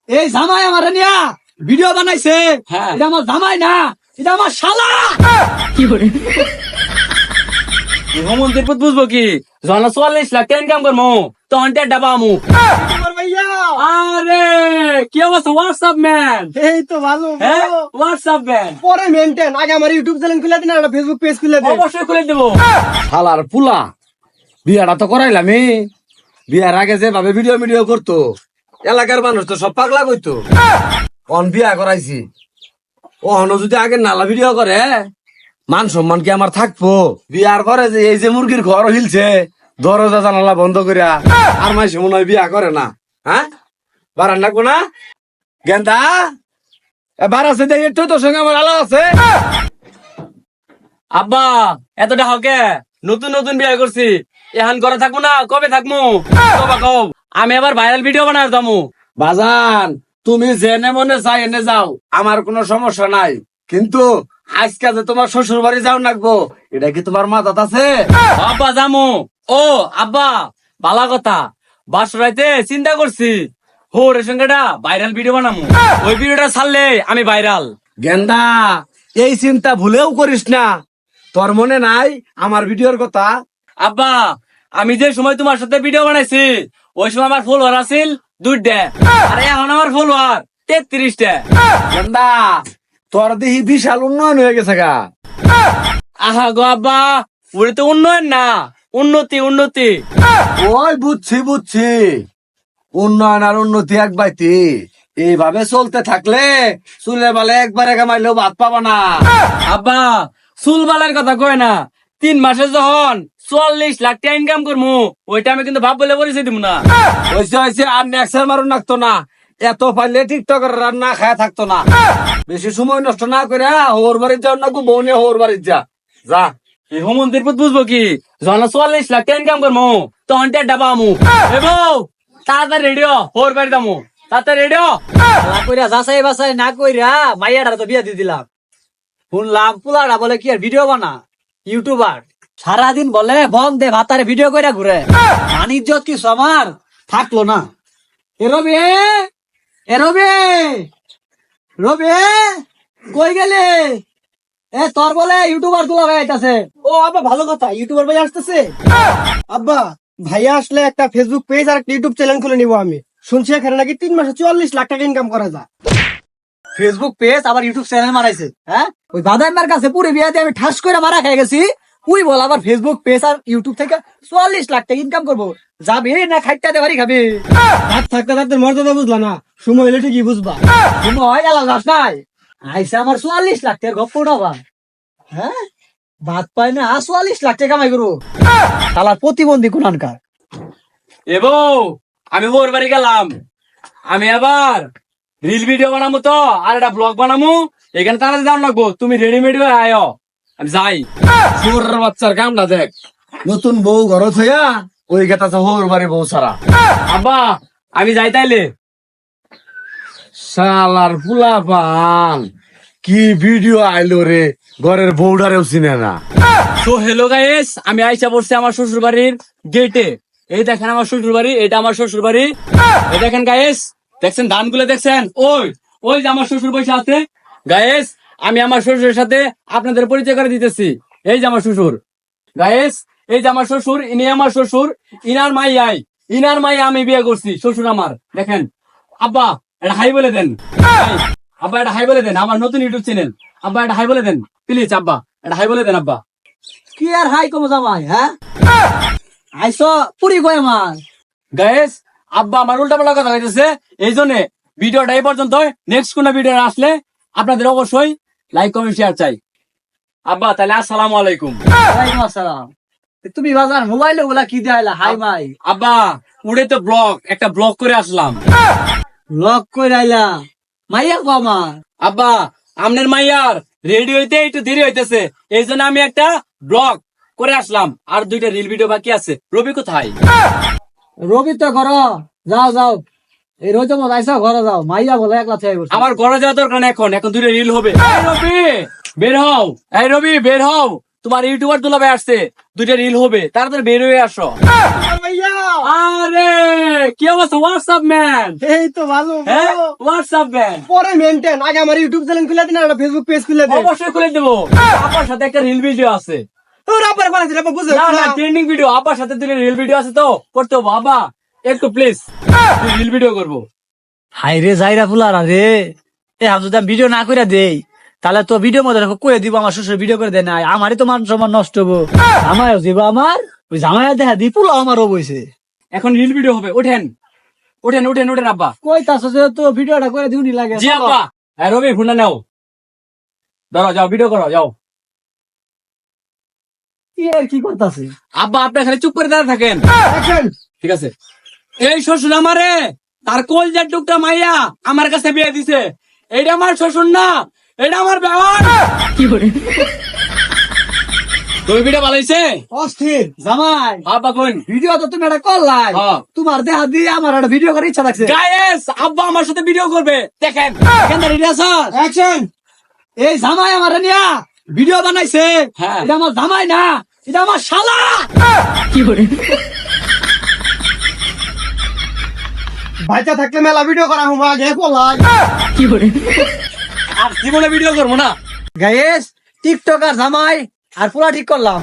এই জামাই আমার নিয়া ভিডিও বানাইছে। হ্যাঁ। এটা আমার জামাই না, এটা আমার শালা। মন্দির পর বুঝবো কি জন 44 লাখ টাকা ইনকাম করবো তখন টেডা পামু। ভাইয়া আরে কি অবস্থা হোয়াটসঅ্যাপ ম্যান? এই তো ভালো। হ্যাঁ হোয়াটসঅ্যাপ ম্যান পরে মেনটেন, আগে আমার ইউটিউব চ্যানেল খুলে দিন আর ফেসবুক পেজ খুলে দিন। অবশ্যই খুলে দেবো। শালার পুলা বিয়াটা তো করাইলাম। বিয়ার আগে যেভাবে ভিডিও করতো এলাকার মানুষ তো সব পাগলা কইতো। অন বিয়া করাইছি অহনো যদি আগে নালা ভিডিও করে মান সম্মান কি আমার থাকবো? বিয়ার পরে যে এই যে মুরগির ঘর হিলছে দরজা জানালা বন্ধ করিয়া আর মাইসে মনে হয় বিয়া করে না। হ্যাঁ বারান লাগবো না গেন্দা এবার আছে দেখি একটু তোর সঙ্গে আমার আলো আছে। আব্বা এতটা হকে নতুন নতুন বিয়ে করছি এখন ঘরে থাকবো না কবে থাকবো কবা কও আমি আবার ভাইরাল ভিডিও বানাই দামু। বাজান তুমি জেনে মনে চাই এনে যাও, আমার কোনো সমস্যা নাই, কিন্তু আজকে যে তোমার শ্বশুর বাড়ি যাও নাকবো এটা কি তোমার মাথাত আছে? আব্বা জামু। ও আব্বা ভালো কথা বাসরাইতে চিন্তা করছি হোরের সঙ্গেটা ভাইরাল ভিডিও বানামু। ওই ভিডিওটা ছাড়লে আমি ভাইরাল। গেন্দা এই চিন্তা ভুলেও করিস না। তোর মনে নাই আমার ভিডিওর কথা? আব্বা আমি যে সময় তোমার সাথে ভিডিও বানাইছি ওই সময় আমার ফলোয়ার আছিল 2টা আর এখন আমার ফলোয়ার 33টা। গেন্দা তোর দেখি বিশাল উন্নয়ন হয়ে গেছে গা। আহা গো আব্বা ওটা তো উন্নয়ন না উন্নতি উন্নতি। ওই বুঝছি উন্নয়ন আর উন্নতি এক বাইতি। এইভাবে চলতে থাকলে চুলে বালে একবারে কামাইলেও ভাত পাবা না। আব্বা চুল বালার কথা কয় না 3 মাসে যখন 44 লাখ টাকা ইনকাম করবো ওইটা আমি কিন্তু ভাব বলে পরিচয় দিব না। হয়েছে আর নেক্সার মারুন লাগতো না, এত পাইলে টিকটকের রান্না খায়া থাকতো না। বেশি সময় নষ্ট না করে হোর বাড়ির যাও না, বউ নিয়ে হোর বাড়ির যা। এই হোমন্দির পর বুঝবো কি যখন 44 লাখ টাকা ইনকাম করবো তখন টেডা পামু। এ বউ তাড়াতাড়ি রেডিও হোর বাড়ি দামু তাড়াতাড়ি রেডিও। কইরা যাচাই বাছাই না কইরা মাইয়াটা তো বিয়া দিয়ে দিলাম। শুনলাম পুলাটা বলে কি আর ভিডিও বানা ইউটিউবার, সারাদিন বলে বন্ধে ভাতারে ভিডিও কইরা ঘুরে। বাণিজ্যত কিছু আমার থাকলো না। এ রবি এ রবি রবি কই গেলে? এ তোর বলে ইউটিউবার গুলো ভাই আইতাছে। ও আব্বা ভালো কথা, ইউটিউবার ভাই আসতেছে। আব্বা ভাইয়া আসলে একটা ফেসবুক পেজ আর একটা ইউটিউব চ্যানেল খুলে নিবো আমি। শুনছি এখানে নাকি 3 মাসে 44 লাখ টাকা ইনকাম করা যায়। ফেসবুক পেজ আবার ইউটিউব চ্যানেল মারাইছে। হ্যাঁ ওই বাদাইমার কাছে পুরো বিয়া দিয়ে আমি ঠাস করে মারা খেয়ে গেছি। ওই বল আবার ফেসবুক পেজ আর ইউটিউব থেকে 44 লাখ টাকা ইনকাম করবো। যাবি না খাইতে বাড়ি খাবি? রাত থাকতে থাকতে মর্যাদা বুঝলা না, সময় হলে ঠিকই বুঝবা। সময় গেল যাস নাই আইসা আমার 44 লাখ টাকা গপ্প উঠাবা। হ্যাঁ ভাত পাই না 44 লাখ টাকা কামাই করবো। শালার প্রতিবন্ধী কোনখানকার। এ বউ আমি হোর বাড়ি গেলাম, আমি আবার রিল ভিডিও বানাবো তো আর একটা ব্লগ বানাবো। এখানে তাড়াতাড়ি দাম লাগবো, তুমি রেডিমেড হয়ে আয়ো আমি যাই। চোর বাচ্চার কামটা দেখ, নতুন বউ ঘর থইয়া ওই গেতাছে হোর বাড়ি বউ সারা। আব্বা আমি যাই তাইলে। শালার পুলা পান কি ভিডিও আইলো রে, ঘরের বউডারেও চিনে না। তো হ্যালো গাইস, আমি আইসা পড়ছি আমার শ্বশুর বাড়ির গেটে। এই দেখেন আমার শ্বশুর বাড়ি, এটা আমার শ্বশুর বাড়ি। এই দেখেন গাইস, দেখছেন ধানগুলো দেখছেন? ওই ওই যে আমার শ্বশুর বসে আছে। গাইস আমি আমার শ্বশুরের সাথে আপনাদের পরিচয় করে দিতেছি। এই যে আমার শ্বশুর গাইস, এই যে আমার শ্বশুর, ইনি আমার শ্বশুর। ইনার মাই আমি বিয়ে করছি, শ্বশুর আমার। দেখেন আব্বা এটা হাই বলে দেন। আব্বা এটা হাই বলে দেন, আমার নতুন ইউটিউব চ্যানেল। আব্বা এটা হাই বলে দেন প্লিজ, আব্বা এটা হাই বলে দেন। আব্বা কি আর হাই কম জামাই? হ্যাঁ আইসো পুরি কয় আমার গাইস, আব্বা আমার উল্টা পাল্টা কথা হইতেছে, এই জন্য ভিডিওটা এই পর্যন্ত। নেক্সট কোন ভিডিও আসলে আপনাদের অবশ্যই লাইক কমেন্ট শেয়ার চাই। আব্বা তাহলে আসসালামু আলাইকুম। ওয়ালাইকুম আসসালাম। তুমি বাজার মোবাইলে ওগুলা কি দেখাইলা? হাই মাই আব্বা উড়ে তো ব্লগ, একটা ব্লগ করে আসলাম। লক কই রাইলা মাইয়া কো আমার। আব্বা আমনের মাইয়ার রেডি হইতে একটু দেরি হইতেছে, এই জন্য আমি একটা ব্লগ করে আসলাম। আর 2টা রিল ভিডিও বাকি আছে। রবি কোথায়? রবি তো ঘর যাও যাও, এই রোজ মত আইসা ঘরে যাও। মাইয়া বলে একলা থেকে বসে। আমার ঘরে যাওয়া দরকার না এখন, এখন 2টা রিল হবে। এই রবি বের হও, এই রবি বের হও, তোমার ইউটিউবার দুলাভাই আসছে, 2টা রিল হবে, তাড়াতাড়ি বের হয়ে আসো। মাইয়া আরে কি অবস্থা হোয়াটসঅ্যাপ ম্যান? এই তো ভালো হ্যাঁ হোয়াটসঅ্যাপ ম্যান, পরে মেনটেন আগে আমার ইউটিউব চ্যানেল খুলে দিন আর ফেসবুক পেজ খুলে দিন অবশ্যই খুলে দেবো। আপনার সাথে একটা রিল ভিডিও আছে। তোর আবার করে দিলে বুঝে না না ট্রেন্ডিং ভিডিও আপার সাথে দিলে রিল ভিডিও আছে তো করতে হবো। আবা একটু প্লিজ রিল ভিডিও করবো। হাই রে যাইরা ফুলারা রে, এ আমি যদি ভিডিও না করে দেই তাহলে তো ভিডিও মধ্যে কয়ে দিব আমার শ্বশুর ভিডিও করে দেয় না, আমারই তো মান সম্মান নষ্ট হবো। আমায় দিব আমার ওই জামাইয়া দেখা দি পুলো আমারও বইছে। এখন রিল ভিডিও হবে, ওঠেন ওঠেন ওঠেন ওঠেন আব্বা। কই তাছো যে তো ভিডিওটা করে দিউনি লাগে। জি আব্বা। হ্যাঁ রবি ফোনটা নাও, ধরো যাও ভিডিও করো যাও। কি আর কি করতাছে? আব্বা আপনি খালি চুপ করে দাঁড়া থাকেন। অ্যাকশন ঠিক আছে। এই শ্বশুর আমারে তার কলজার টুকটা মাইয়া আমার কাছে বিয়ে দিছে। এটা আমার শ্বশুর না, এটা আমার ব্যবহার। তুমি ভিডিও বানাইছে অস্থির জামাই আব্বা কোন ভিডিও তো তুমি একটা করলাই, হ্যাঁ। তোমার দেহা দিয়ে আমার একটা ভিডিও করার ইচ্ছা থাকছে। গায়েস আব্বা আমার সাথে ভিডিও করবে দেখেন। এখানটা রেডি আছো? অ্যাকশন এই জামাই আমার নিয়া ভিডিও বানাইছে, হ্যাঁ। এটা আমার জামাই না, এটা আমার শালা। বাচ্চা থাকলে মেলা ভিডিও করা হুম আগে পলাই আর জীবনে ভিডিও করবো না। গাইস টিকটক আর জামাই আর পুরা ঠিক করলাম।